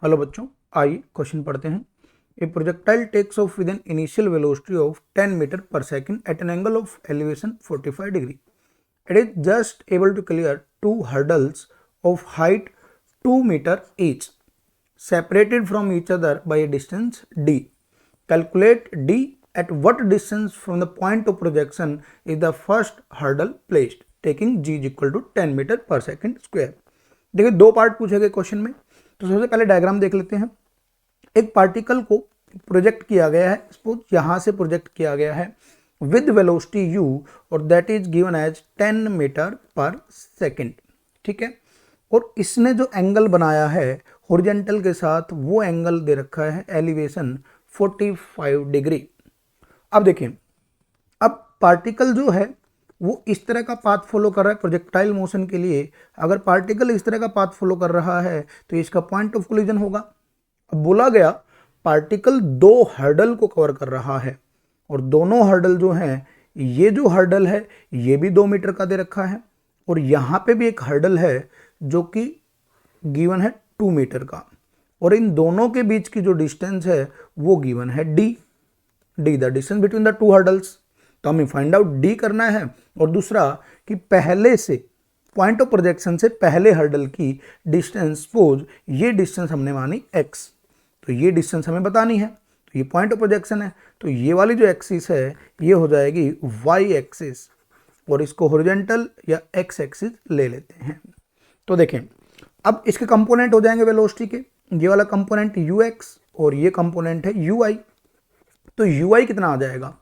Hello बच्चों, आइए question पढ़ते हैं। A projectile takes off with an initial velocity of 10 metre पर second at an angle of elevation 45 degree. It is just able to clear two hurdles of height 2 meter each, separated from each other by a distance d. Calculate d at what distance from the point of projection is the first hurdle placed, taking g is equal to 10 meter per second square. देखिए दो part पूछे गए question में, तो सबसे पहले diagram देख लेते हैं। एक पार्टिकल को प्रोजेक्ट किया गया है, सपोज यहाँ से प्रोजेक्ट किया गया है विद वेलोसिटी u और that is given as 10 metre per second, ठीक है। और इसने जो एंगल बनाया है हॉरिजॉन्टल के साथ, वो एंगल दे रखा है एलिवेशन 45 डिग्री। अब देखें, अब पार्टिकल जो है वो इस तरह का पाथ फॉलो कर रहा है प्रोजेक्टाइल मोशन के लिए। अगर पार्टिकल इस तरह का पाथ फॉलो कर रहा है तो इसका पॉइंट ऑफ कोलिजन होगा। अब बोला गया पार्टिकल दो हर्डल को कवर कर रहा है और दोनों हर्डल जो हैं, ये जो हर्डल है ये भी 2 मीटर का दे रखा है और यहाँ पे भी एक हर्डल है जो कि गिवन है 2 मीटर का, और इन दोनों के बीच की जो डिस्टेंस है वो गिवन है D the distance between the two hurdles. तो हमें फाइंड आउट डी करना है। और दूसरा कि पहले से पॉइंट ऑफ प्रोजेक्शन से पहले हर्डल की डिस्टेंस, सपोज ये डिस्टेंस हमने मानी x, तो ये डिस्टेंस हमें बतानी है। तो ये पॉइंट ऑफ प्रोजेक्शन है, तो ये वाली जो एक्सिस है ये हो जाएगी y एक्सिस और इसको हॉरिजॉन्टल या x एक्सिस ले लेते हैं। तो देखें, अब इसके कंपोनेंट हो जाएंगे वेलोसिटी के, ये वाला कंपोनेंट ux और ये कंपोनेंट है ui। तो ui कितना आ जाएगा,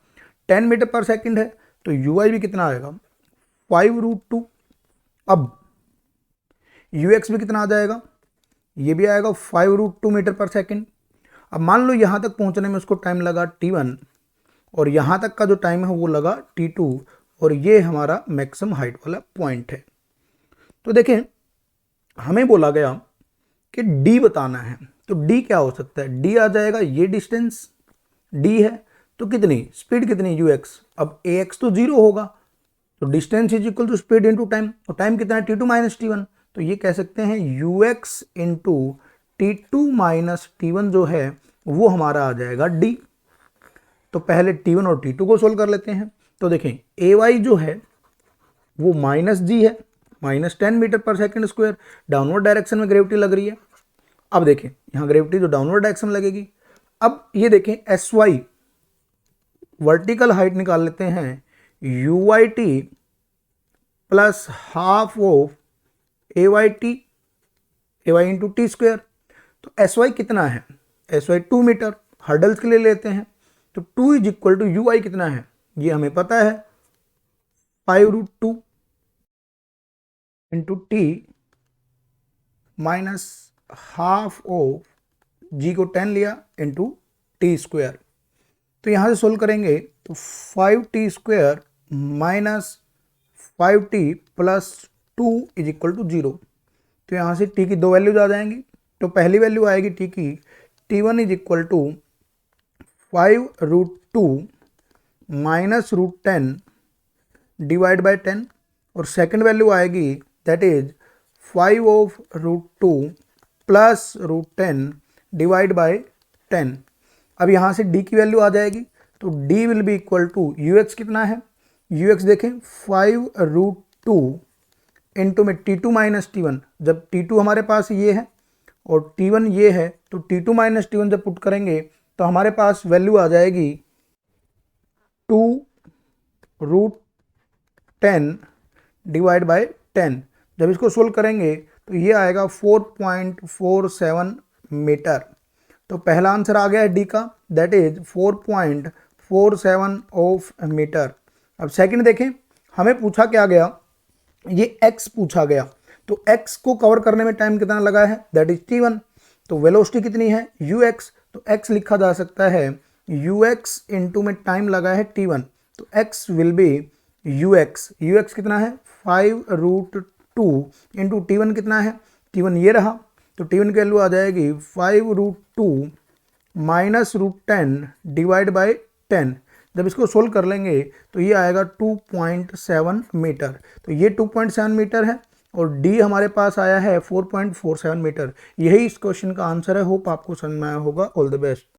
10 मीटर पर सेकंड है, तो ui भी कितना आएगा 5√2। अब ux भी कितना आ जाएगा, ये भी आएगा 5√2 मीटर पर सेकंड। अब मान लो यहाँ तक पहुँचने में उसको टाइम लगा t1 और यहाँ तक का जो टाइम है वो लगा t2 और ये हमारा मैक्सिमम हाइट वाला पॉइंट है। तो देखें, हमें बोला गया कि d बताना है, तो d क्या हो सकता है, d आ जाएगा ये डिस्टेंस d है, तो कितनी स्पीड कितनी ux। अब ax तो 0 होगा, तो distance is equal to speed into time, और टाइम कितना है t2 माइनस t1, तो ये कह सकते हैं ux into t2 minus t1 जो है वो हमारा आ जाएगा d। तो पहले t1 और t2 को सोल्व कर लेते हैं। तो देखें ay जो है वो माइनस g है, minus 10 metre per second square, downward direction में ग्रेविटी लग रही है। अब देखें यहाँ ग्रेविटी जो डाउनवर्ड डायरेक्शन लगेगी। अब ये देखें sy वर्टिकल हाइट निकाल लेते हैं, UYT plus half of AYT, AY into T square. तो SY कितना है, SY 2 मीटर, हर्डल्स के लिए लेते हैं, तो 2 इज इक्वल टू UI कितना है, ये हमें पता है 5√2 into T minus half of G को 10 लिया इंटू टी स्क्वायर। तो यहाँ से सोल्व करेंगे तो 5t square minus 5t plus 2 is equal to 0। तो यहाँ से t की दो वैल्यूज आ जाएंगी। तो पहली वैल्यू आएगी t की, t1 is equal to 5√2 minus √10 divide by 10, और सेकेंड वैल्यू आएगी that is 5/√2 plus √10 divide by 10। अब यहाँ से d की वैल्यू आ जाएगी, तो d will be equal to ux कितना है, ux देखें 5√2 इंटू में t2 माइनस t1, जब t2 हमारे पास ये है और t1 ये है, तो t2 माइनस t1 जब पुट करेंगे तो हमारे पास वैल्यू आ जाएगी 2√10 डिवाइड बाई 10। जब इसको सोल्व करेंगे तो ये आएगा 4.47 मीटर। तो पहला आंसर आ गया है डी का, दैट इज 4.47 ऑफ मीटर। अब सेकंड देखें, हमें पूछा क्या गया, ये x पूछा गया, तो x को कवर करने में टाइम कितना लगा है, दैट इज t1। तो वेलोसिटी कितनी है ux, तो x लिखा जा सकता है ux इंटू में टाइम लगा है t1, तो x विल बी ux कितना है 5√2 इंटू t1 कितना है, t1 ये रहा, तो t1 की वैल्यू आ जाएगी 5√2 माइनस √10 डिवाइड बाई 10। जब इसको सोल्व कर लेंगे तो ये आएगा 2.7 मीटर। तो ये 2.7 मीटर है, और डी हमारे पास आया है 4.47 मीटर। यही इस क्वेश्चन का आंसर है। होप आपको समझ में आया होगा। All the best.